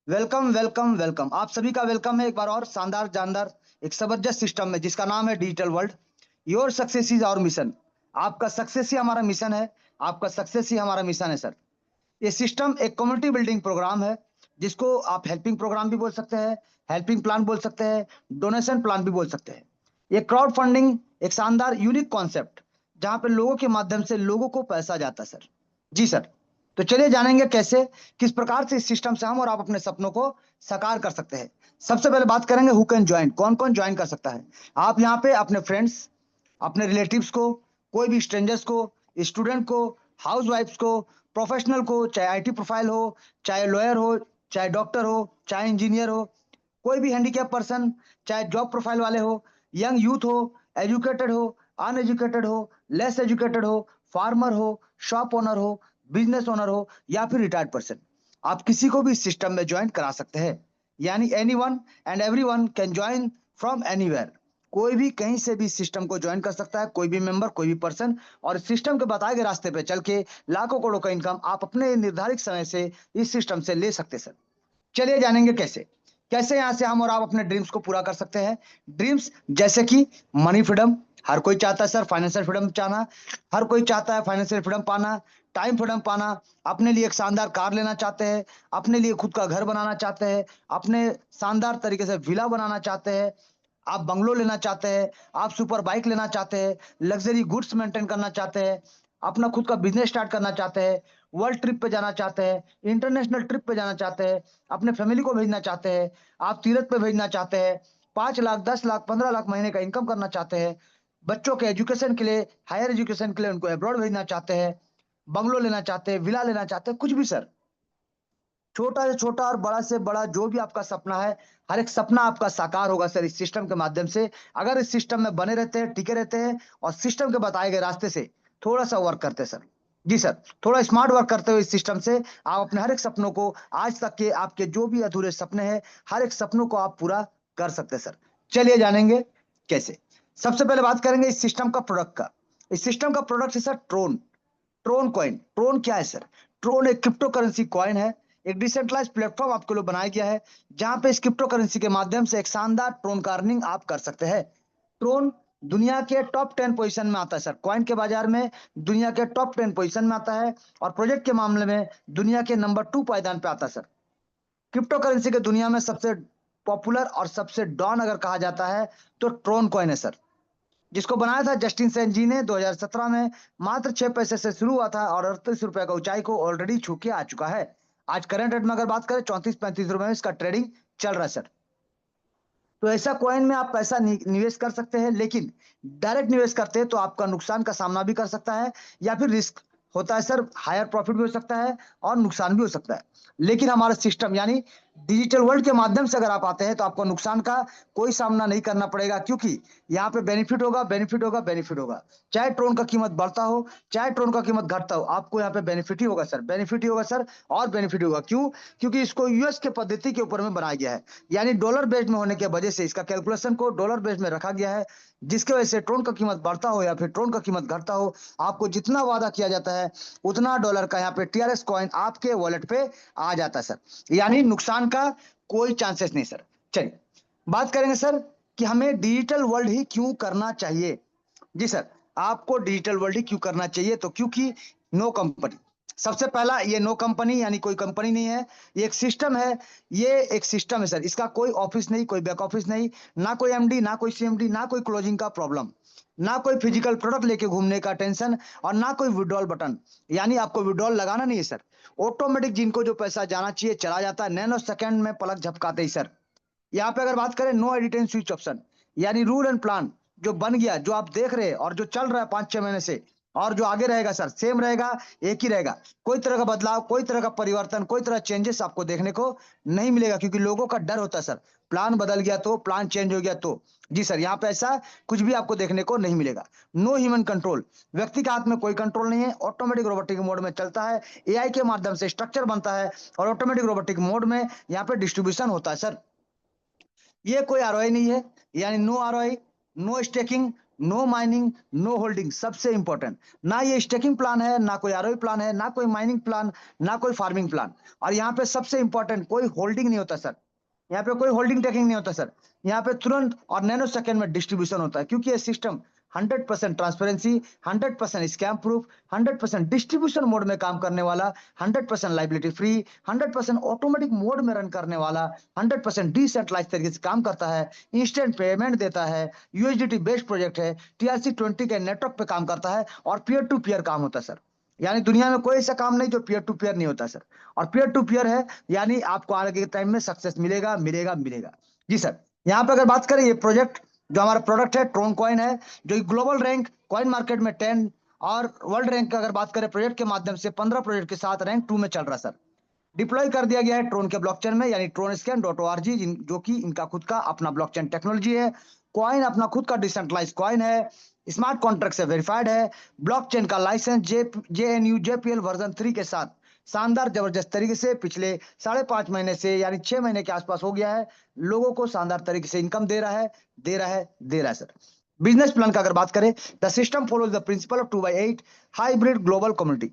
Welcome welcome welcome, आप सभी का वेलकम है एक बार और शानदार जानदार एक जबरदस्त सिस्टम में जिसका नाम है digital world. Your success is our mission. आपका सक्सेस ही हमारा मिशन है। आपका सक्सेस ही हमारा मिशन है सर। ये सिस्टम एक कम्युनिटी बिल्डिंग प्रोग्राम है जिसको आप हेल्पिंग प्रोग्राम भी बोल सकते हैं, हेल्पिंग प्लान बोल सकते हैं, डोनेशन प्लान भी बोल सकते हैं। ये क्राउड फंडिंग एक शानदार यूनिक कॉन्सेप्ट जहां पे लोगों के माध्यम से लोगों को पैसा जाता है सर। जी सर। तो चलिए जानेंगे कैसे, किस प्रकार से इस सिस्टम से हम और आप अपने सपनों को साकार कर सकते हैं। सबसे पहले बात करेंगे हु कैन ज्वाइन, कौन कौन ज्वाइन कर सकता है। आप यहाँ पे अपने फ्रेंड्स, अपने रिलेटिव्स को, कोई भी स्ट्रेंजर्स को, स्टूडेंट को, हाउस वाइफ्स को, प्रोफेशनल को, चाहे आईटी प्रोफाइल हो, चाहे लॉयर हो, चाहे डॉक्टर हो, चाहे इंजीनियर हो, कोई भी हैंडीकैप पर्सन, चाहे जॉब प्रोफाइल वाले हो, यंग यूथ हो, एजुकेटेड हो, अनएजुकेटेड हो, लेस एजुकेटेड हो, फार्मर हो, शॉप ओनर हो, बिजनेस ओनर हो, या फिर रिटायर्ड पर्सन, आप किसी को भी इस सिस्टम में ज्वाइन करा सकते हैं। यानी any one and every one can join from anywhere. कोई भी कहीं से भी सिस्टम को ज्वाइन कर सकता है, कोई भी मेंबर, कोई भी पर्सन। और सिस्टम के बताए गए रास्ते पे चल के लाखों करोड़ों का इनकम आप अपने निर्धारित समय से इस सिस्टम से ले सकते सर। चलिए जानेंगे कैसे, कैसे यहां से हम और आप अपने ड्रीम्स को पूरा कर सकते हैं। ड्रीम्स जैसे कि मनी फ्रीडम, हर कोई चाहता है सर फाइनेंशियल फ्रीडम चाहना। हर कोई चाहता है फाइनेंशियल फ्रीडम पाना, टाइम फ्रीडम पाना। अपने लिए एक शानदार कार लेना चाहते हैं, अपने लिए खुद का घर बनाना चाहते हैं, अपने शानदार तरीके से विला बनाना चाहते हैं, आप बंगलो लेना चाहते हैं, आप सुपर बाइक लेना चाहते हैं, लग्जरी गुड्स मेंटेन करना चाहते हैं, अपना खुद का बिजनेस स्टार्ट करना चाहते हैं, वर्ल्ड ट्रिप पे जाना चाहते हैं, इंटरनेशनल ट्रिप पे जाना चाहते हैं, अपने फैमिली को भेजना चाहते हैं, आप तीरथ पे भेजना चाहते हैं, 5 लाख 10 लाख 15 लाख महीने का इनकम करना चाहते हैं, बच्चों के एजुकेशन के लिए, हायर एजुकेशन के लिए उनको अब्रॉड भेजना चाहते हैं, बंगलो लेना चाहते हैं, विला लेना चाहते हैं, कुछ भी सर। छोटा से छोटा और बड़ा से बड़ा जो भी आपका सपना है, हर एक सपना आपका साकार होगा सर इस सिस्टम के माध्यम से। अगर इस सिस्टम में बने रहते हैं, टिके रहते हैं और सिस्टम के बताए गए रास्ते से थोड़ा सा वर्क करते हैं सर। जी सर। थोड़ा स्मार्ट वर्क करते हुए इस सिस्टम से आप अपने हर एक सपनों को, आज तक के आपके जो भी अधूरे सपने हैं, हर एक सपनों को आप पूरा कर सकते हैं सर। चलिए जानेंगे कैसे। सबसे पहले बात करेंगे इस सिस्टम का प्रोडक्ट का। इस सिस्टम का प्रोडक्ट है सर ट्रोन। ट्रोन कॉइन। ट्रोन क्या है सर? ट्रोन एक क्रिप्टो करेंसी कॉइन है। एक डिसेंट्रलाइज प्लेटफॉर्म आपके लिए बनाया गया है जहां पे इस क्रिप्टो करेंसी के माध्यम से एक शानदार ट्रोन का अर्निंग आप कर सकते हैं। ट्रोन दुनिया के टॉप 10 पोजीशन में आता है सर, कॉइन के बाजार में दुनिया के टॉप 10 पोजीशन में आता है। और प्रोजेक्ट के मामले में दुनिया के नंबर 2 पायदान पे आता है सर। क्रिप्टो करेंसी के दुनिया में सबसे पॉपुलर और सबसे डॉन अगर कहा जाता है तो ट्रोन कॉइन है सर, जिसको बनाया था जस्टिन सेन जी ने 2017 में। मात्र 6 पैसे से शुरू हुआ था और 38 रुपए का ऊंचाई को ऑलरेडी छू के आ चुका है। आज करंट रेट में अगर बात करें 34-35 रुपए में इसका ट्रेडिंग चल रहा है सर। तो ऐसा कॉइन में आप पैसा निवेश कर सकते हैं, लेकिन डायरेक्ट निवेश करते हैं तो आपका नुकसान का सामना भी कर सकता है, या फिर रिस्क होता है सर, हायर प्रॉफिट भी हो सकता है और नुकसान भी हो सकता है। लेकिन हमारा सिस्टम यानी डिजिटल वर्ल्ड के माध्यम से अगर आप आते हैं तो आपको नुकसान का कोई सामना नहीं करना पड़ेगा, क्योंकि यहाँ पे बेनिफिट होगा, बेनिफिट होगा, बेनिफिट होगा। चाहे ट्रोन का कीमत बढ़ता हो, चाहे ट्रोन का कीमत घटता हो, आपको यहाँ पे बेनिफिट ही होगा सर, बेनिफिट ही होगा सर। और बेनिफिट होगा क्यों? क्योंकि इसको यूएस के पद्धति के ऊपर में बनाया गया है, यानी डॉलर बेस्ड में होने की वजह से इसका कैलकुलेशन को डॉलर बेस्ड में रखा गया है। जिसकी वजह से ट्रोन का कीमत बढ़ता हो या फिर ट्रोन का कीमत घटता हो, आपको जितना वादा किया जाता है उतना डॉलर का यहाँ पे टीआरएस कॉइन आपके वॉलेट पे आ जाता है सर। यानी नुकसान का कोई चांसेस नहीं सर। चलिए बात करेंगे सर कि हमें डिजिटल वर्ल्ड ही क्यों करना चाहिए। जी सर। आपको डिजिटल वर्ल्ड ही क्यों करना चाहिए? तो क्योंकि नो कंपनी, सबसे पहला ये नो कंपनी यानी कोई कंपनी नहीं है, ये एक सिस्टम है। ये एक सिस्टम है सर, इसका कोई ऑफिस नहीं, कोई बैक ऑफिस नहीं, ना कोई एमडी, ना कोई सीएमडी, ना कोई क्लोजिंग का प्रॉब्लम, ना कोई फिजिकल प्रोडक्ट लेके घूमने का टेंशन, और ना कोई विड्रॉल बटन, यानी आपको विड्रॉल लगाना नहीं है सर। ऑटोमेटिक जिनको जो पैसा जाना चाहिए चला जाता है, नैनो सेकंड में पलक झपकाते ही सर। यहाँ पे अगर बात करें no edit and switch option, यानी रूल एंड प्लान जो बन गया, जो आप देख रहे हैं और जो चल रहा है 5-6 महीने से, और जो आगे रहेगा सर सेम रहेगा, एक ही रहेगा। कोई तरह का बदलाव, कोई तरह का परिवर्तन, कोई तरह चेंजेस आपको देखने को नहीं मिलेगा, क्योंकि लोगों का डर होता है सर, प्लान बदल गया तो, प्लान चेंज हो गया तो। जी सर। यहाँ पे ऐसा कुछ भी आपको देखने को नहीं मिलेगा। नो ह्यूमन कंट्रोल, व्यक्ति के हाथ में कोई कंट्रोल नहीं है, ऑटोमेटिक रोबोटिक मोड में चलता है। एआई के माध्यम से स्ट्रक्चर बनता है और ऑटोमेटिक रोबोटिक मोड में यहाँ पे डिस्ट्रीब्यूशन होता है सर। ये कोई आरओआई नहीं है, यानी no ROI, no staking, no mining, no holding, सबसे इंपॉर्टेंट। ना ये स्टेकिंग प्लान है, ना कोई आरओई प्लान है, ना कोई माइनिंग प्लान, ना कोई फार्मिंग प्लान। और यहाँ पे सबसे इंपॉर्टेंट, कोई होल्डिंग नहीं होता सर। यहाँ पे कोई होल्डिंग टेकिंग नहीं होता सर। यहाँ पे तुरंत और नैनो सेकंड में डिस्ट्रीब्यूशन होता है, क्योंकि ये system 100% transparency, 100% scam proof, 100% distribution mode में काम करने वाला, 100% लाइबिलिटी फ्री, 100% ऑटोमेटिक मोड में रन करने वाला, 100% डिसेंट्रलाइज तरीके से काम करता है, इंस्टेंट पेमेंट देता है, यूएसडीटी बेस्ड प्रोजेक्ट है, TRC20 के नेटवर्क पे काम करता है, और पीयर टू पीयर काम होता है सर। यानी दुनिया में कोई ऐसा काम नहीं जो पीयर टू पीयर नहीं होता सर। और पीयर टू पीयर है, यानी आपको आगे के टाइम में सक्सेस मिलेगा, मिलेगा, मिलेगा। जी सर। यहाँ पे अगर बात करें, ये प्रोजेक्ट जो हमारा प्रोडक्ट है, ट्रोन कॉइन है, जो ग्लोबल रैंक कॉइन मार्केट में 10, और वर्ल्ड रैंक का अगर बात करें प्रोजेक्ट के माध्यम से 15 प्रोजेक्ट के साथ रैंक 2 में चल रहा है सर। डिप्लॉय कर दिया गया है ट्रोन के ब्लॉकचेन में, यानी tronscan.org, जो कि इनका खुद का अपना ब्लॉकचेन टेक्नोलॉजी है। कॉइन अपना खुद का डिसेंट्रलाइज कॉइन है, स्मार्ट कॉन्ट्रैक्ट से वेरीफाइड है, ब्लॉकचेन का लाइसेंस JNU JPL वर्जन 3 के साथ शानदार जबरदस्त तरीके से पिछले 5.5 महीने से, यानी 6 महीने के आसपास हो गया है, लोगों को शानदार तरीके से इनकम दे रहा है, दे रहा है, दे रहा है सर। बिजनेस प्लान का अगर बात करें, the system follows the principle of 2/8 hybrid global community.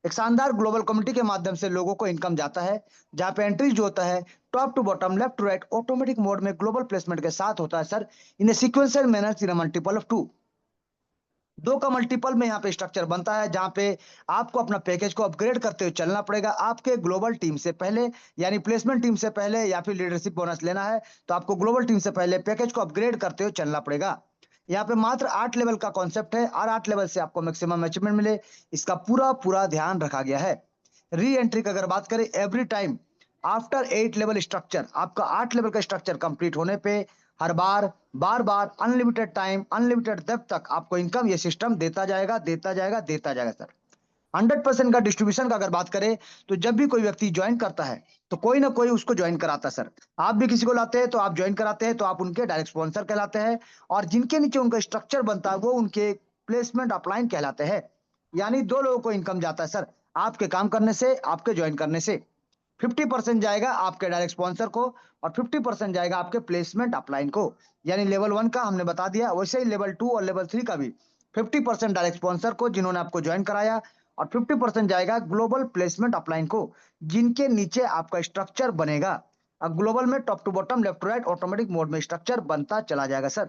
एक शानदार ग्लोबल कम्युनिटी के माध्यम से लोगों को इनकम जाता है, जहां पे एंट्री जो होता है top to bottom, left to right, automatic mode में ग्लोबल प्लेसमेंट के साथ होता है sir, in a sequential manner in multiple of 2। दो का मल्टीपल में यहाँ पे स्ट्रक्चर बनता है, जहां पे आपको अपना पैकेज को अपग्रेड करते हुए चलना पड़ेगा। आपके ग्लोबल टीम से पहले, यानी प्लेसमेंट टीम से पहले, या फिर लीडरशिप बोनस लेना है तो आपको ग्लोबल टीम से पहले पैकेज को अपग्रेड करते हुए चलना पड़ेगा। यहाँ पे मात्र 8 लेवल का कॉन्सेप्ट है, और 8 लेवल से आपको मैक्सिमम अचीवमेंट मिले, इसका पूरा पूरा ध्यान रखा गया है। री एंट्री की अगर बात करें, every time after 8 level structure, आपका 8 लेवल का स्ट्रक्चर कंप्लीट होने पे हर बार, बार बार, अनलिमिटेड टाइम, अनलिमिटेड डेप्थ तक आपको इनकम ये सिस्टम देता जाएगा, देता जाएगा, देता जाएगा सर। 100% का डिस्ट्रीब्यूशन का अगर बात करें, तो जब भी कोई व्यक्ति ज्वाइन करता है तो कोई ना कोई उसको ज्वाइन कराता है सर। आप भी किसी को लाते हैं तो आप ज्वाइन कराते हैं, तो आप उनके डायरेक्ट स्पॉन्सर कहलाते हैं, और जिनके नीचे उनका स्ट्रक्चर बनता है वो उनके प्लेसमेंट अपलाइन कहलाते हैं। यानी दो लोगों को इनकम जाता है सर, आपके काम करने से, आपके ज्वाइन करने से। 50% जाएगा आपके डायरेक्ट स्पॉन्सर को, और 50% जाएगा आपके प्लेसमेंट अपलाइन को। यानी लेवल 1 का हमने बता दिया, वैसे ही लेवल 2 और लेवल 3 का भी 50% डायरेक्ट स्पॉन्सर को, जिन्होंने आपको ज्वाइन कराया, और 50% जाएगा ग्लोबल प्लेसमेंट अपलाइन को, जिनके नीचे आपका स्ट्रक्चर बनेगा। अब ग्लोबल में top to bottom, left to right, automatic mode में स्ट्रक्चर बनता चला जाएगा सर।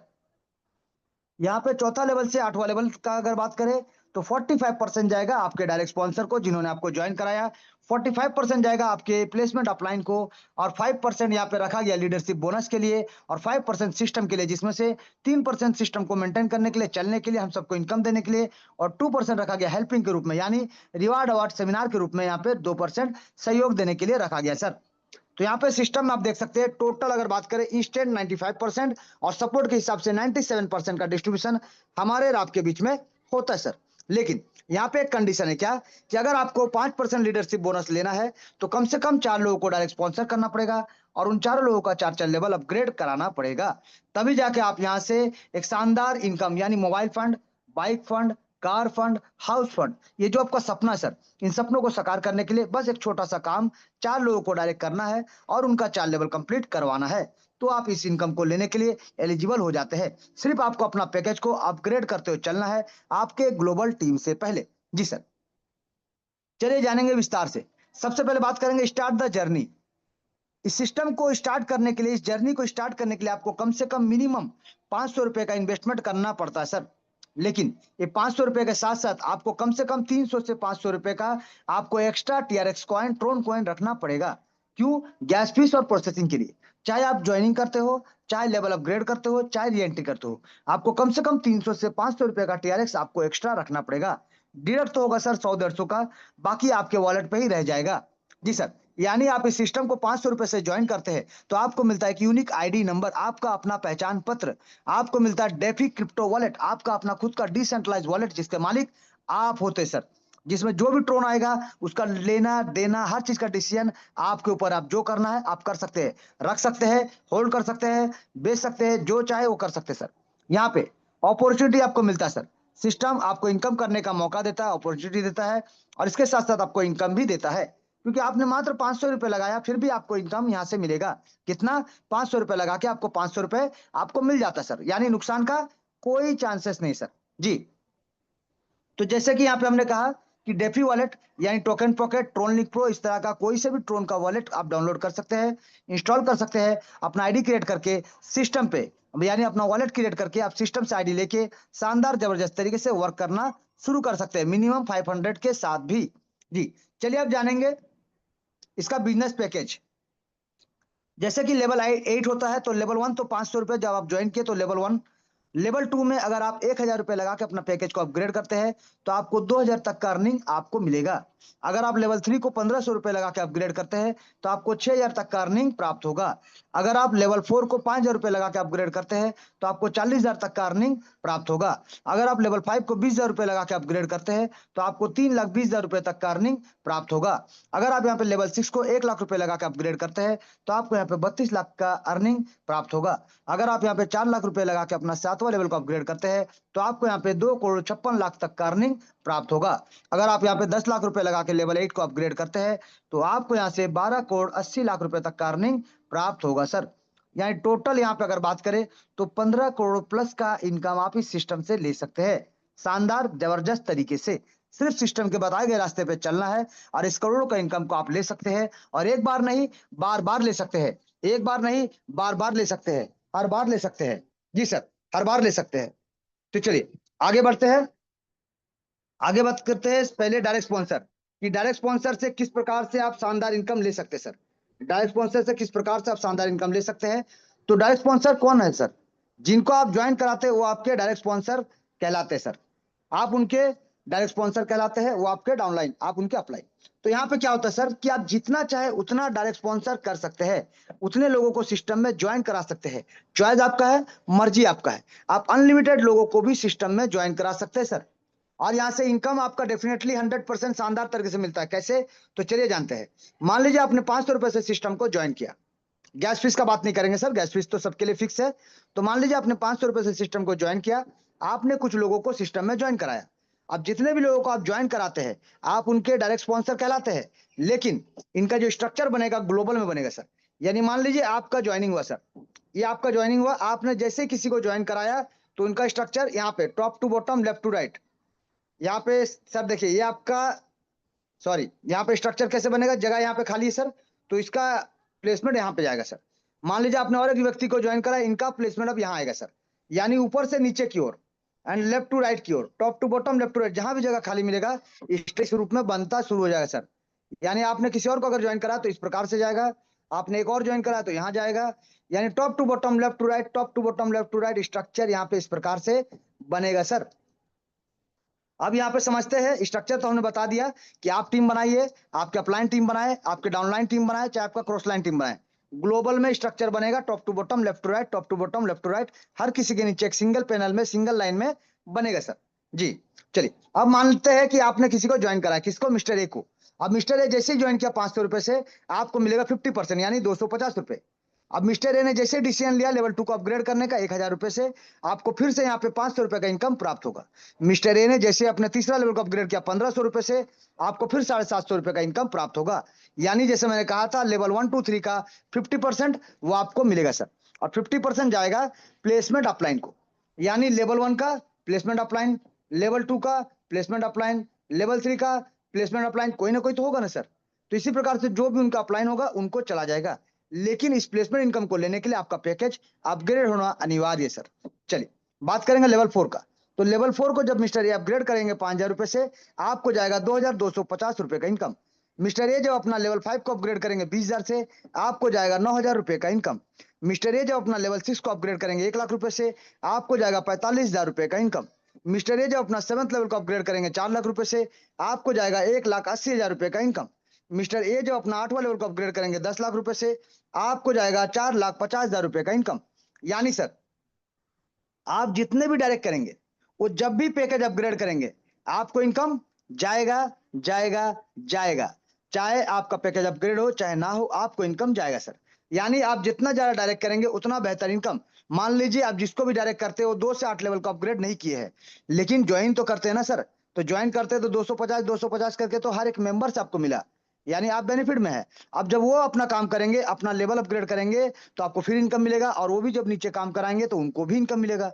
यहाँ पे चौथा लेवल से 8वां लेवल का अगर बात करें, तो 45% जाएगा आपके डायरेक्ट स्पॉन्सर को, जिन्होंने आपको ज्वाइन कराया, 45% जाएगा आपके प्लेसमेंट अपलाइन को, और 5% यहाँ पे रखा गया लीडरशिप बोनस के लिए, और 5% सिस्टम के लिए, जिसमें से 3% सिस्टम को मेंटेन करने के लिए, चलने के लिए, हम सबको इनकम देने के लिए, और 2% रखा गया हेल्पिंग के रूप में, यानी रिवार्ड अवार्ड सेमिनार के रूप में, यहाँ पे 2% सहयोग देने के लिए रखा गया सर। तो यहाँ पे सिस्टम में आप देख सकते हैं, टोटल अगर बात करें, इंस्टेंट 95% और सपोर्ट के हिसाब से 97% का डिस्ट्रीब्यूशन हमारे और आपके बीच में होता है सर। लेकिन यहाँ पे एक कंडीशन है क्या, कि अगर आपको 5% लीडरशिप बोनस लेना है तो कम से कम 4 लोगों को डायरेक्ट स्पॉन्सर करना पड़ेगा, और उन 4 लोगों का 4 लेवल अपग्रेड कराना पड़ेगा। तभी जाके आप यहाँ से एक शानदार इनकम, यानी mobile fund, bike fund, car fund, house fund, ये जो आपका सपना है सर, इन सपनों को साकार करने के लिए बस एक छोटा सा काम, 4 लोगों को डायरेक्ट करना है, और उनका 4 लेवल कंप्लीट करवाना है, तो आप इस इनकम को लेने के लिए एलिजिबल हो जाते हैं। सिर्फ आपको अपना पैकेज को अपग्रेड करते हुए चलना है, आपके ग्लोबल टीम से पहले। जी सर। चलिए जानेंगे विस्तार से। सबसे पहले बात करेंगे स्टार्ट द जर्नी। इस सिस्टम को स्टार्ट करने के लिए, इस जर्नी को स्टार्ट करने के लिए आपको कम से कम मिनिमम 500 रुपए का इन्वेस्टमेंट करना पड़ता है सर। लेकिन ये 500 रुपए के साथ साथ आपको कम से कम 300 से 500 रुपए का आपको extra TRX coin, Tron coin रखना पड़ेगा। क्यों? गैस फीस और प्रोसेसिंग के लिए। चाहे आप ज्वाइनिंग करते हो, चाहे लेवल अपग्रेड करते हो, चाहे री एंट्री करते हो, आपको कम से कम 300 से 500 रुपए का TRX आपको एक्स्ट्रा रखना पड़ेगा। डिडक्ट तो होगा सर 100-150 का, बाकी आपके वॉलेट पे ही रह जाएगा। जी सर। यानी आप इस सिस्टम को 500 रुपए से ज्वाइन करते हैं तो आपको मिलता है एक यूनिक आईडी नंबर, आपका अपना पहचान पत्र, आपको मिलता है डेफी क्रिप्टो वॉलेट, आपका अपना खुद का डिसेंट्रलाइज वॉलेट, जिसके मालिक आप होते हैं सर। जिसमें जो भी ट्रोन आएगा उसका लेना देना, हर चीज का डिसीजन आपके ऊपर, आप जो करना है आप कर सकते हैं, रख सकते हैं, होल्ड कर सकते हैं, बेच सकते हैं, जो चाहे वो कर सकते हैं सर। यहाँ पे अपॉर्चुनिटी आपको मिलता है सर। सिस्टम आपको इनकम करने का मौका देता है, अपॉर्चुनिटी देता है, और इसके साथ साथ आपको इनकम भी देता है, क्योंकि आपने मात्र 500 रुपए लगाया, फिर भी आपको इनकम यहाँ से मिलेगा। कितना? 500 रुपए लगा के आपको 500 रुपए आपको मिल जाता है सर, यानी नुकसान का कोई चांसेस नहीं सर। जी, तो जैसे कि यहाँ पे हमने कहा कि डेफी वॉलेट यानी token pocket, Tron link pro, इस तरह का कोई से भी ट्रोन का वॉलेट आप डाउनलोड कर सकते हैं, इंस्टॉल कर सकते हैं, अपना आईडी क्रिएट करके सिस्टम पे, यानी अपना वॉलेट क्रिएट करके आप सिस्टम से आईडी लेके शानदार जबरदस्त तरीके से वर्क करना शुरू कर सकते हैं, मिनिमम 500 के साथ भी। जी, चलिए अब जानेंगे इसका बिजनेस पैकेज। जैसे कि लेवल 8 होता है, तो लेवल 1 तो 500 रुपए जब आप ज्वाइन किए तो लेवल 1। लेवल 2 में अगर आप 1000 रुपए लगा के अपना पैकेज को अपग्रेड करते हैं तो आपको 2000 तक का अर्निंग आपको मिलेगा। अगर आप लेवल 3 को 1500 रुपए लगा के अपग्रेड करते हैं तो आपको 6000 तक का अर्निंग प्राप्त होगा। अगर आप लेवल 4 को 5000 रुपए लगा के अपग्रेड करते हैं तो आपको 40000 तक का अर्निंग प्राप्त होगा। अगर आप लेवल 5 को 20000 रुपए लगा के अपग्रेड करते हैं तो आपको 3,20,000 रुपए तक का अर्निंग प्राप्त होगा। अगर आप यहाँ पे लेवल 6 को 1 लाख रुपए लगा के अपग्रेड करते हैं तो आपको यहाँ पे 32 लाख का अर्निंग प्राप्त होगा। अगर आप यहाँ पे 4 लाख रुपए लगा के अपना 7वां लेवल को अपग्रेड करते हैं तो आपको यहाँ पे 2,56,00,000 तक का अर्निंग प्राप्त होगा। अगर आप यहाँ पे 10 लाख रुपए लगा के लेवल 8 को अपग्रेड करते हैं तो आपको यहाँ से 12,80,00,000 रुपए तक का अर्निंग प्राप्त होगा सर। यानी टोटल यहाँ पे अगर बात करें तो 15 करोड़ प्लस का इनकम आप इस सिस्टम से ले सकते हैं, शानदार जबरदस्त तरीके से। सिर्फ सिस्टम के बताए गए रास्ते पे चलना है और इस करोड़ों का इनकम को आप ले सकते हैं, और एक बार नहीं बार बार ले सकते हैं, एक बार नहीं बार बार ले सकते हैं, हर बार ले सकते हैं। जी सर, हर बार ले सकते हैं। तो चलिए आगे बढ़ते हैं। आगे बात करते हैं पहले डायरेक्ट स्पॉन्सर, कि डायरेक्ट स्पॉन्सर से किस प्रकार से आप शानदार इनकम ले सकते हैं सर। डायरेक्ट स्पॉन्सर से किस प्रकार से आप शानदार इनकम ले सकते हैं। तो डायरेक्ट स्पॉन्सर कौन है सर? जिनको आप ज्वाइन कराते हैं वो आपके डायरेक्ट स्पॉन्सर कहलाते हैं सर। आप उनके डायरेक्ट स्पॉन्सर कहलाते हैं, वो आपके डाउनलाइन, आप उनके अपलाइन। तो यहाँ पे क्या होता है सर कि आप जितना चाहे उतना डायरेक्ट स्पॉन्सर कर सकते हैं, उतने लोगों को सिस्टम में ज्वाइन करा सकते हैं। चॉइस आपका है, मर्जी आपका है, आप अनलिमिटेड लोगों को भी सिस्टम में ज्वाइन करा सकते हैं सर। और यहाँ से इनकम आपका डेफिनेटली 100% शानदार तरीके से मिलता है। कैसे? तो चलिए जानते हैं। मान लीजिए आपने 500 रुपए से सिस्टम को ज्वाइन किया, गैस फीस का बात नहीं करेंगे सर, गैस फीस तो सबके लिए फिक्स है। तो मान लीजिए आपने 500 रुपए से सिस्टम को ज्वाइन किया, आपने कुछ लोगों को सिस्टम में ज्वाइन कराया। अब जितने भी लोगों को आप ज्वाइन कराते हैं आप उनके डायरेक्ट स्पॉन्सर कहलाते हैं, लेकिन इनका जो स्ट्रक्चर बनेगा ग्लोबल में बनेगा सर। यानी मान लीजिए आपका ज्वाइनिंग हुआ सर, ये आपका ज्वाइनिंग हुआ, आपने जैसे किसी को ज्वाइन कराया तो उनका स्ट्रक्चर यहाँ पे top to bottom left to right, यहाँ पे सर देखिए ये आपका, सॉरी यहाँ पे स्ट्रक्चर कैसे बनेगा, जगह यहाँ पे खाली है सर, तो इसका प्लेसमेंट यहाँ पे जाएगा सर। मान लीजिए आपने और एक व्यक्ति को ज्वाइन करा, इनका प्लेसमेंट अब यहाँ आएगा सर। यानी ऊपर से नीचे की ओर एंड लेफ्ट टू राइट की ओर, top to bottom left to right, जहां भी जगह खाली मिलेगा इस रूप में बनता शुरू हो जाएगा सर। यानी आपने किसी और को अगर ज्वाइन करा तो इस प्रकार से जाएगा, आपने एक और ज्वाइन करा तो यहाँ जाएगा। यानी top to bottom left to right, top to bottom left to right structure यहाँ पे इस प्रकार से बनेगा सर। अब यहाँ पे समझते हैं, स्ट्रक्चर तो हमने बता दिया कि आप टीम बनाइए, आपके अपलाइन टीम बनाए, आपके डाउनलाइन टीम बनाए, चाहे आपका क्रॉस लाइन टीम बनाए, ग्लोबल में स्ट्रक्चर बनेगा top to bottom left to right, top to bottom left to right, हर किसी के नीचे एक सिंगल पैनल में सिंगल लाइन में बनेगा सर। जी, चलिए अब मानते हैं कि आपने किसी को ज्वाइन कराया, किसको? मिस्टर ए को। अब मिस्टर ए जैसे ही ज्वाइन किया 500 रुपए से आपको मिलेगा 50% यानी 250 रुपए। अब मिस्टर ए ने जैसे डिसीजन लिया लेवल 2 को अपग्रेड करने का 1000 रुपए से, आपको फिर से यहाँ पे 500 रुपए का इनकम प्राप्त होगा। मिस्टर ए ने जैसे अपने तीसरा लेवल को अपग्रेड किया 1500 रुपए से, आपको फिर 750 रुपए का इनकम प्राप्त होगा। यानी जैसे मैंने कहा था लेवल 1 2 3 का 50% वो आपको मिलेगा सर, और 50% जाएगा प्लेसमेंट अपलाइन को। यानी लेवल 1 का प्लेसमेंट अपलाइन, लेवल 2 का प्लेसमेंट अपलाइन, लेवल 3 का प्लेसमेंट अपलाइन, कोई ना कोई तो होगा ना सर। तो इसी प्रकार से जो भी उनका अपलाइन होगा उनको चला जाएगा। लेकिन इस प्लेसमेंट इनकम को लेने के लिए आपका पैकेज अपग्रेड होना अनिवार्य है सर। चलिए बात करेंगे लेवल 4 का। तो लेवल 4 को जब मिस्टर ए अपग्रेड करेंगे 5000 रुपए से, आपको जाएगा 2250 रुपए का इनकम। मिस्टर ए जब अपना लेवल 5 को अपग्रेड करेंगे 20000 से, आपको जाएगा 9000 रुपए का इनकम। मिस्टर ए जब अपना लेवल 6 को अपग्रेड करेंगे 1 लाख रुपए से, आपको जाएगा 45000 रुपए का इनकम। मिस्टर ए जब अपना 7th लेवल को अपग्रेड करेंगे 4 लाख रुपए से, आपको जाएगा 1,80,000 रुपए का इनकम। मिस्टर ए जब अपना 8वां लेवल को अपग्रेड करेंगे 10 लाख रुपए से, आपको जाएगा 4,50,000 रुपए का इनकम। यानी सर आप जितने भी डायरेक्ट करेंगे, वो जब भी पैकेज अपग्रेड करेंगे आपको इनकम जाएगा जाएगा जाएगा, चाहे आपका पैकेज अपग्रेड हो चाहे ना हो, आपको इनकम जाएगा सर। यानी आप जितना ज्यादा डायरेक्ट करेंगे उतना बेहतर इनकम। मान लीजिए आप जिसको भी डायरेक्ट करते हो 2 से 8 लेवल को अपग्रेड नहीं किए हैं, लेकिन ज्वाइन तो करते हैं ना सर। तो ज्वाइन करते तो 250 करके तो हर एक मेंबर से आपको मिला, यानी आप बेनिफिट में है। अब जब वो अपना काम करेंगे, अपना लेवल अपग्रेड करेंगे, तो आपको फिर इनकम मिलेगा, और वो भी जब नीचे काम कराएंगे तो उनको भी इनकम मिलेगा।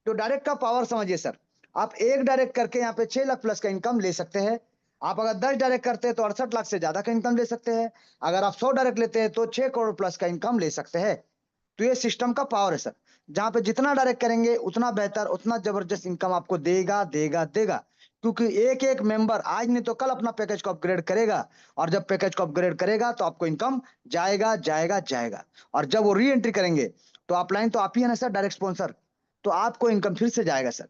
तो डायरेक्ट का पावर समझिए सर, आप एक डायरेक्ट करके यहाँ पे 6 लाख प्लस का इनकम ले सकते हैं। आप अगर 10 डायरेक्ट करते हैं तो 68 लाख से ज्यादा का इनकम ले सकते हैं। अगर आप 100 डायरेक्ट लेते हैं तो 6 करोड़ प्लस का इनकम ले सकते हैं। तो ये सिस्टम का पावर है सर, जहां पे जितना डायरेक्ट करेंगे उतना बेहतर, उतना जबरदस्त इनकम आपको देगा देगा देगा। क्योंकि एक एक मेंबर आज नहीं तो कल अपना पैकेज को अपग्रेड करेगा, और जब पैकेज को अपग्रेड करेगा तो आपको इनकम जाएगा जाएगा जाएगा। और जब वो री एंट्री करेंगे तो आप लाइन तो आप ही है ना सर, डायरेक्ट स्पॉन्सर, तो आपको इनकम फिर से जाएगा सर।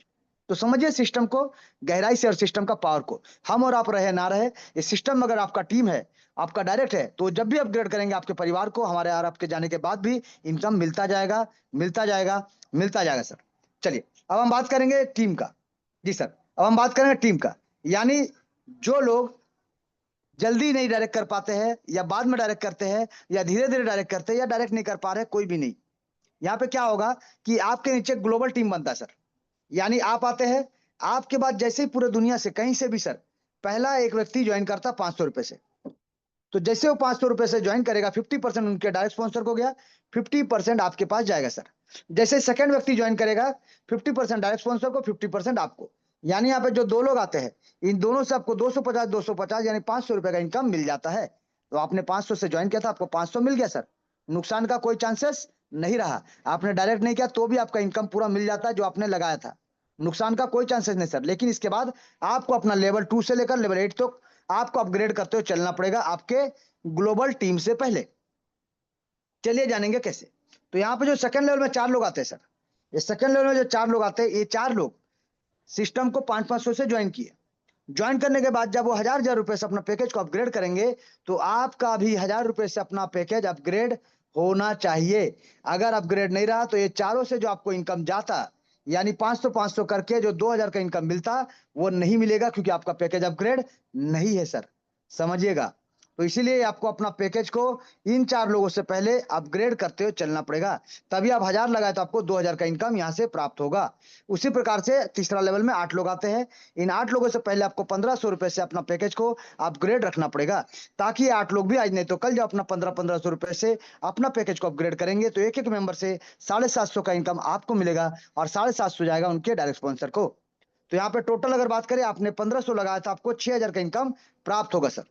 तो समझिए सिस्टम को गहराई से और सिस्टम का पावर को। हम और आप रहे ना रहे, ये सिस्टम अगर आपका टीम है, आपका डायरेक्ट है, तो जब भी अपग्रेड करेंगे आपके परिवार को हमारे और आपके जाने के बाद भी इनकम मिलता जाएगा मिलता जाएगा मिलता जाएगा सर। चलिए अब हम बात करेंगे टीम का। जी सर, अब हम बात करेंगे टीम का, यानी जो लोग जल्दी नहीं डायरेक्ट कर पाते हैं, या बाद में डायरेक्ट करते हैं, या धीरे धीरे डायरेक्ट करते हैं, या डायरेक्ट नहीं कर पा रहे, कोई भी नहीं। यहाँ पे क्या होगा कि आपके नीचे ग्लोबल टीम बनता है सर। यानी आप आते हैं, आपके बाद जैसे ही पूरे दुनिया से कहीं से भी सर पहला एक व्यक्ति ज्वाइन करता 500 रुपए से, तो जैसे वो 500 रुपए से ज्वाइन करेगा 50% उनके डायरेक्ट स्पॉन्सर को गया, 50% आपके पास जाएगा सर। जैसे सेकंड व्यक्ति ज्वाइन करेगा 50% डायरेक्ट स्पॉन्सर को, 50% आपको। यानी यहाँ पे जो दो लोग आते हैं, इन दोनों से आपको 250 यानी 500 रुपए का इनकम मिल जाता है। तो आपने 500 से ज्वाइन किया था, आपको 500 मिल गया सर, नुकसान का कोई चांसेस नहीं रहा। आपने डायरेक्ट नहीं किया तो भी आपका इनकम पूरा मिल जाता है जो आपने लगाया था, नुकसान का कोई चांसेस नहीं सर। लेकिन इसके बाद आपको अपना लेवल 2 से लेकर लेवल 8 तक आपको अपग्रेड करते हुए चलना पड़ेगा आपके ग्लोबल टीम से पहले। चलिए जानेंगे कैसे। तो यहाँ पे जो सेकंड लेवल में 4 लोग आते हैं सर, ये सेकंड लेवल में जो 4 लोग आते हैं, ये 4 लोग सिस्टम को 500-500 से ज्वाइन किए। ज्वाइन करने के बाद जब वो 1000-1000 रुपए से अपना पैकेज को अपग्रेड करेंगे, तो आपका भी 1000 रुपए से अपना पैकेज अपग्रेड होना चाहिए। अगर अपग्रेड नहीं रहा तो ये चारों से जो आपको इनकम जाता, यानी 500-500 करके जो 2000 का इनकम मिलता, वो नहीं मिलेगा, क्योंकि आपका पैकेज अपग्रेड नहीं है सर, समझिएगा। तो इसीलिए आपको अपना पैकेज को इन 4 लोगों से पहले अपग्रेड करते हुए चलना पड़ेगा, तभी आप 1000 लगाए तो आपको 2000 का इनकम यहाँ से प्राप्त होगा। उसी प्रकार से तीसरा लेवल में 8 लोग आते हैं। इन 8 लोगों से पहले आपको 1500 रुपए से अपना पैकेज को अपग्रेड रखना पड़ेगा, ताकि ये 8 लोग भी आज नहीं तो कल जो अपना 1500 रुपए से अपना पैकेज को अपग्रेड करेंगे, तो एक एक मेंबर से 750 का इनकम आपको मिलेगा, और 750 जाएगा उनके डायरेक्ट स्पॉन्सर को। तो यहाँ पे टोटल अगर बात करें, आपने 1500 लगाया था, आपको 6000 का इनकम प्राप्त होगा सर।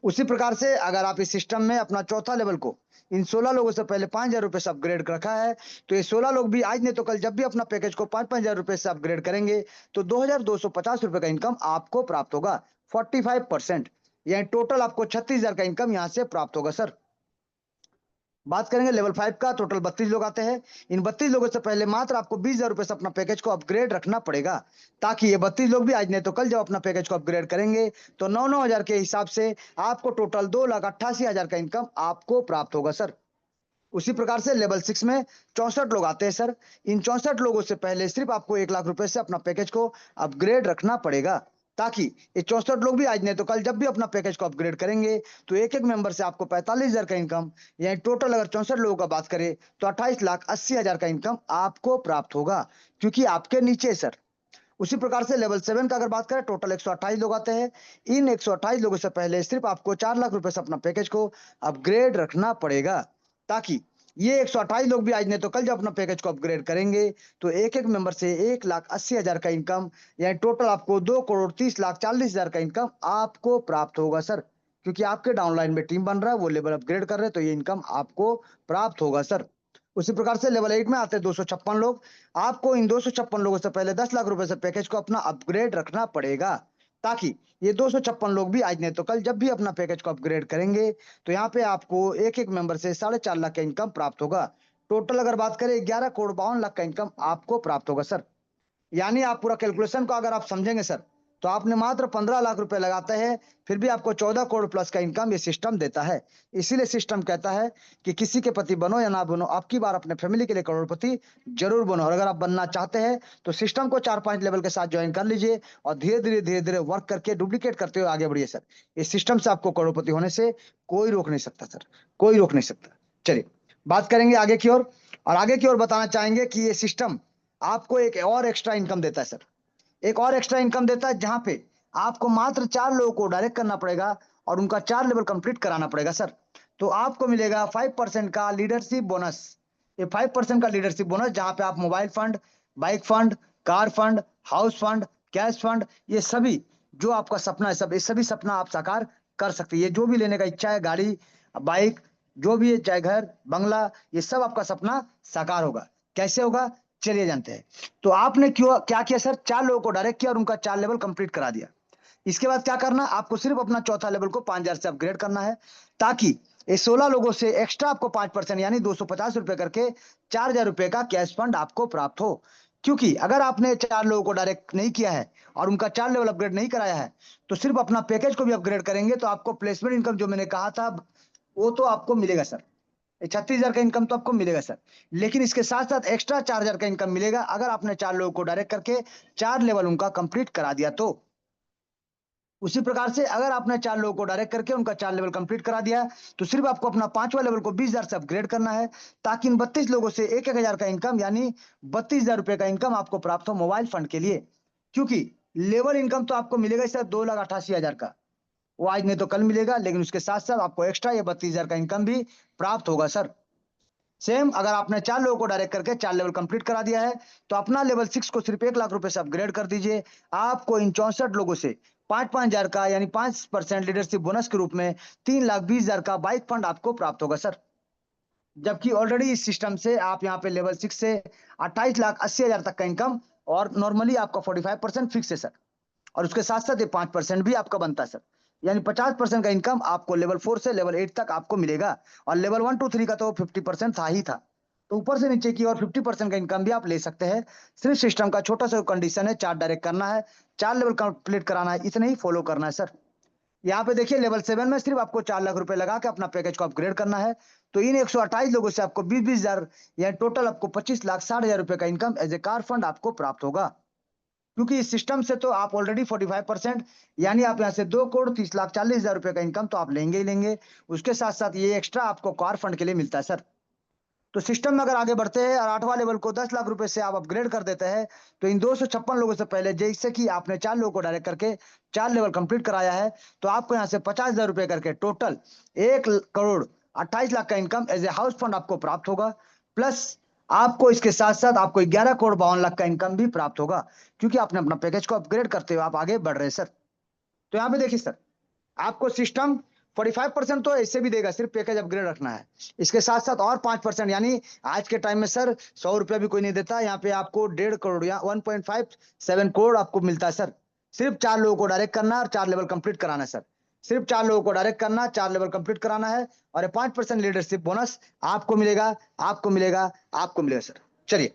उसी प्रकार से अगर आप इस सिस्टम में अपना चौथा लेवल को इन 16 लोगों से पहले 5000 रुपए से अपग्रेड रखा है, तो ये 16 लोग भी आज नहीं तो कल जब भी अपना पैकेज को 5-5000 रुपए से अपग्रेड करेंगे, तो 2250 रुपए का इनकम आपको प्राप्त होगा, 45%। यानी टोटल आपको 36000 का इनकम यहाँ से प्राप्त होगा सर। बात करेंगे लेवल 5 का, टोटल 32 लोग आते हैं। इन 32 लोगों से पहले मात्र आपको 20000 रुपए से अपना पैकेज को अपग्रेड रखना पड़ेगा, ताकि ये 32 लोग भी आज नहीं तो कल जब अपना पैकेज को अपग्रेड करेंगे, तो 9-9000 के हिसाब से आपको टोटल 2,88,000 का इनकम आपको प्राप्त होगा सर। उसी प्रकार से लेवल 6 में 64 लोग आते हैं सर। इन 64 लोगों से पहले सिर्फ आपको 1 लाख रुपए से अपना पैकेज को अपग्रेड रखना पड़ेगा, ताकि ये 64 लोग भी आज नहीं तो कल जब भी अपना पैकेज को अपग्रेड करेंगे, तो एक एक मेंबर से आपको 45,000 का इनकम, यानी टोटल अगर 64 लोगों का बात करें तो 28,80,000 का इनकम आपको प्राप्त होगा, क्योंकि आपके नीचे सर। उसी प्रकार से लेवल 7 का अगर बात करें, टोटल 128 लोग आते हैं। इन 128 लोगों से पहले सिर्फ आपको 4 लाख रुपए से अपना पैकेज को अपग्रेड रखना पड़ेगा, ताकि ये 128 लोग भी आज नहीं तो कल जब अपना पैकेज को अपग्रेड करेंगे, तो एक एक मेंबर से 1,80,000 का इनकम, यानी टोटल आपको 2,30,40,000 का इनकम आपको प्राप्त होगा सर। क्योंकि आपके डाउनलाइन में टीम बन रहा है, वो लेवल अपग्रेड कर रहे हैं, तो ये इनकम आपको प्राप्त होगा सर। उसी प्रकार से लेवल 8 में आते हैं 256 लोग। आपको इन 256 लोगों से पहले 10 लाख रुपए से पैकेज को अपना अपग्रेड रखना पड़ेगा, ताकि ये 256 लोग भी आज नहीं तो कल जब भी अपना पैकेज को अपग्रेड करेंगे, तो यहाँ पे आपको एक एक मेंबर से 4.5 लाख का इनकम प्राप्त होगा। टोटल अगर बात करें 11,52,00,000 का इनकम आपको प्राप्त होगा सर। यानी आप पूरा कैलकुलेशन को अगर आप समझेंगे सर, तो आपने मात्र 15 लाख रुपए लगाते हैं, फिर भी आपको 14 करोड़ प्लस का इनकम ये सिस्टम देता है। इसीलिए सिस्टम कहता है कि किसी के पति बनो या ना बनो, आपकी बार अपने फैमिली के लिए करोड़पति जरूर बनो। और अगर आप बनना चाहते हैं तो सिस्टम को 4-5 लेवल के साथ ज्वाइन कर लीजिए, और धीरे धीरे वर्क करके डुप्लीकेट करते हुए आगे बढ़िए सर। इस सिस्टम से आपको करोड़पति होने से कोई रोक नहीं सकता सर, कोई रोक नहीं सकता। चलिए बात करेंगे आगे की ओर, और आगे की ओर बताना चाहेंगे कि ये सिस्टम आपको एक और एक्स्ट्रा इनकम देता है सर। एक और एक्स्ट्रा इनकम देता है, जहां पे आपको मात्र 4 लोगों को डायरेक्ट करना पड़ेगा, और उनका 4 लेवल कंप्लीट कराना पड़ेगा सर। तो आपको मिलेगा 5% का लीडरशिप बोनस। ये 5% का लीडरशिप बोनस, जहां पे आप mobile fund bike fund, car fund, house fund, cash fund, ये सभी जो आपका सपना है, सब ये सभी सपना आप साकार कर सकते हैं। ये जो भी लेने का इच्छा है, गाड़ी, बाइक, जो भी है, चाहे घर, बंगला, ये सब आपका सपना साकार होगा। कैसे होगा, चलिए जानते हैं। तो आपने क्यों क्या किया सर, 4 लोगों को डायरेक्ट किया और उनका 4 लेवल कंप्लीट करा दिया। इसके बाद क्या करना, आपको सिर्फ अपना चौथा लेवल को 5000 से अपग्रेड करना है, ताकि ये 16 लोगों से एक्स्ट्रा आपको 5% यानी 250 रुपए करके 4000 रुपए का कैश फंड आपको प्राप्त हो। क्योंकि अगर आपने 4 लोगों को डायरेक्ट नहीं किया है और उनका 4 लेवल अपग्रेड नहीं कराया है, तो सिर्फ अपना पैकेज को भी अपग्रेड करेंगे तो आपको प्लेसमेंट इनकम जो मैंने कहा था, वो तो आपको मिलेगा सर। 36,000 का इनकम तो आपको मिलेगा सर। लेकिन इसके साथ साथ एक्स्ट्रा 4000 का इनकम मिलेगा अगर आपने 4 लोगों को डायरेक्ट करके 4 लेवल उनका कंप्लीट करा दिया तो। उसी प्रकार से अगर आपने 4 लोगों को डायरेक्ट करके उनका 4 लेवल कंप्लीट करा दिया, तो सिर्फ आपको अपना 5वां लेवल को 20,000 से अपग्रेड करना है, ताकि इन 32 लोगों से 1,000 का इनकम यानी 32,000 रुपए का इनकम आपको प्राप्त हो मोबाइल फंड के लिए। क्योंकि लेवल इनकम तो आपको मिलेगा सर 2,88,000 का, वो आज नहीं तो कल मिलेगा, लेकिन उसके साथ साथ आपको एक्स्ट्रा ये 32,000 का इनकम भी प्राप्त होगा सर। सेम अगर आपने 4 लोगों को डायरेक्ट करके 4 लेवल कंप्लीट करा दिया है, तो अपना लेवल 6 को सिर्फ 1 लाख रुपए से अपग्रेड कर दीजिए। आपको इन 64 लोगों से 5,000 का यानी 5% लीडरशिप बोनस के रूप में 3,20,000 का बाइक फंड आपको प्राप्त होगा सर। जबकि ऑलरेडी इस सिस्टम से आप यहाँ पे लेवल 6 से 28,80,000 तक का इनकम, और नॉर्मली आपका 45% फिक्स है सर। और उसके साथ साथ ये 5% भी आपका बनता है सर। यानी 50% का इनकम आपको लेवल 4 से लेवल 8 तक आपको मिलेगा। और लेवल 1 2 3 का तो 50% था ही था। तो ऊपर से नीचे की और 50% का इनकम भी आप ले सकते हैं। सिर्फ सिस्टम का छोटा सा कंडीशन है, 4 डायरेक्ट करना है, 4 लेवल कंप्लीट कराना है, इतना ही फॉलो करना है सर। यहाँ पे देखिए लेवल 7 में सिर्फ आपको 4 लाख रुपए लगा के अपना पैकेज को अपग्रेड करना है। तो इन 128 लोगों से आपको 20,000 या टोटल आपको 25,60,000 रुपए का income as a car fund आपको प्राप्त होगा। क्योंकि इस सिस्टम से तो आप ऑलरेडी 45% यानी आप यहाँ से 2,30,40,000 रुपए का इनकम तो आप लेंगे ही लेंगे। उसके साथ साथ ये एक्स्ट्रा आपको कार फंड के लिए मिलता है सर। तो सिस्टम में अगर आगे बढ़ते हैं और 8वां लेवल को 10 लाख रुपए से आप अपग्रेड कर देते हैं, तो इन 256 लोगों से पहले जैसे कि आपने 4 लोगों को डायरेक्ट करके 4 लेवल कंप्लीट कराया है, तो आपको यहाँ से 50,000 रुपए करके टोटल 1,28,00,000 का income as a house fund आपको प्राप्त होगा। प्लस आपको इसके साथ साथ आपको 11,52,00,000 का इनकम भी प्राप्त होगा, क्योंकि आपने अपना पैकेज को अपग्रेड करते हुए आप आगे बढ़ रहे हैं सर। तो यहाँ पे देखिए सर, आपको सिस्टम 45% तो ऐसे भी देगा, सिर्फ पैकेज अपग्रेड रखना है। इसके साथ साथ और 5% यानी आज के टाइम में सर 100 रुपया भी कोई नहीं देता। यहाँ पे आपको 1.5 करोड़ या 1.57 करोड़ आपको मिलता है सर। सिर्फ 4 लोगों को डायरेक्ट करना और 4 लेवल कंप्लीट कराना है सर। सिर्फ 4 लोगों को डायरेक्ट करना, 4 लेवल कंप्लीट कराना है, और ये 5% लीडरशिप बोनस आपको मिलेगा, आपको मिलेगा, आपको मिलेगा सर। चलिए,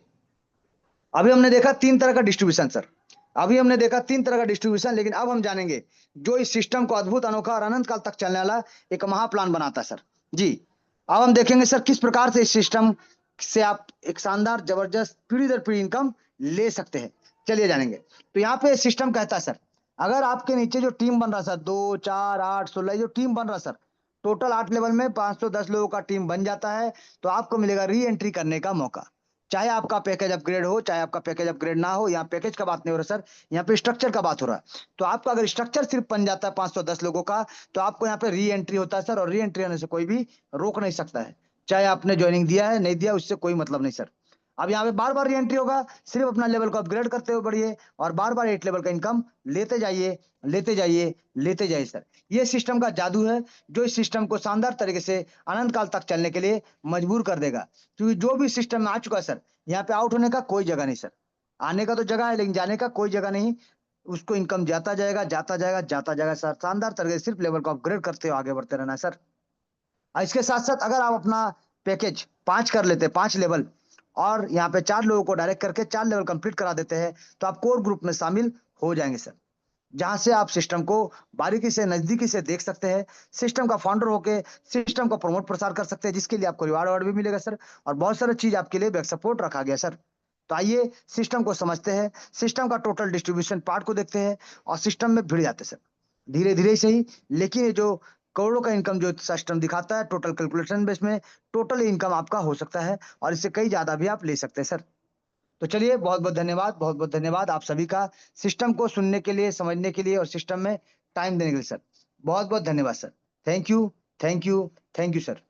अभी हमने देखा 3 तरह का डिस्ट्रीब्यूशन सर। अभी हमने देखा 3 तरह का डिस्ट्रीब्यूशन, लेकिन अब हम जानेंगे जो इस सिस्टम को अद्भुत, अनोखा और अनंत काल तक चलने वाला एक महाप्लान बनाता है सर। जी, अब हम देखेंगे सर किस प्रकार से इस सिस्टम से आप एक शानदार, जबरदस्त पीढ़ी दर पीढ़ी इनकम ले सकते हैं। चलिए जानेंगे। तो यहाँ पे सिस्टम कहता है सर, अगर आपके नीचे जो टीम बन रहा सर, 2 4 8 16 जो टीम बन रहा सर, टोटल 8 लेवल में 510 लोगों का टीम बन जाता है, तो आपको मिलेगा री एंट्री करने का मौका। चाहे आपका पैकेज अपग्रेड हो, चाहे आपका पैकेज अपग्रेड ना हो, यहाँ पैकेज का बात नहीं हो रहा सर, यहाँ पे स्ट्रक्चर का बात हो रहा है। तो आपका अगर स्ट्रक्चर सिर्फ बन जाता है 510 लोगों का, तो आपको यहाँ पे री एंट्री होता है सर, और री एंट्री होने से कोई भी रोक नहीं सकता है। चाहे आपने ज्वाइनिंग दिया है नहीं दिया, उससे कोई मतलब नहीं सर। अब यहाँ पे बार बार री एंट्री होगा, सिर्फ अपना लेवल को अपग्रेड करते हुए बढ़िए, और बार बार 8 लेवल का इनकम लेते जाइए, लेते जाइए, लेते जाइए सर। ये सिस्टम का जादू है, जो इस सिस्टम को शानदार तरीके से अनंत काल तक चलने के लिए मजबूर कर देगा। क्योंकि जो भी सिस्टम में आ चुका है सर, यहाँ पे आउट होने का कोई जगह नहीं सर। आने का तो जगह है, लेकिन जाने का कोई जगह नहीं। उसको इनकम जाता जाएगा, जाता जाएगा, जाता जाएगा सर। शानदार तरीके से सिर्फ लेवल को अपग्रेड करते हुए आगे बढ़ते रहना है सर। और इसके साथ साथ अगर आप अपना पैकेज 5 कर लेते हैं, 5 लेवल, और यहाँ पे 4 लोगों को डायरेक्ट करके 4 लेवल कंप्लीट करा देते हैं, तो आप कोर ग्रुप में शामिल हो जाएंगे सर। जहां से आप सिस्टम को बारीकी से, नजदीकी से देख सकते हैं। सिस्टम का फाउंडर होके सिस्टम का प्रमोट प्रसार कर सकते हैं, जिसके लिए आपको रिवार्ड अवार्ड भी मिलेगा सर, और बहुत सारी चीज आपके लिए बैक सपोर्ट रखा गया सर। तो आइए सिस्टम को समझते हैं, सिस्टम का टोटल डिस्ट्रीब्यूशन पार्ट को देखते हैं, और सिस्टम में भिड़ जाते हैं सर। धीरे धीरे ही सही, लेकिन ये जो करोड़ों का इनकम जो सिस्टम दिखाता है, टोटल कैलकुलेशन बेस में टोटल इनकम आपका हो सकता है, और इससे कई ज्यादा भी आप ले सकते हैं सर। तो चलिए, बहुत बहुत धन्यवाद, बहुत बहुत धन्यवाद आप सभी का, सिस्टम को सुनने के लिए, समझने के लिए, और सिस्टम में टाइम देने के लिए सर। बहुत बहुत धन्यवाद sir. Thank you, thank you, thank you sir.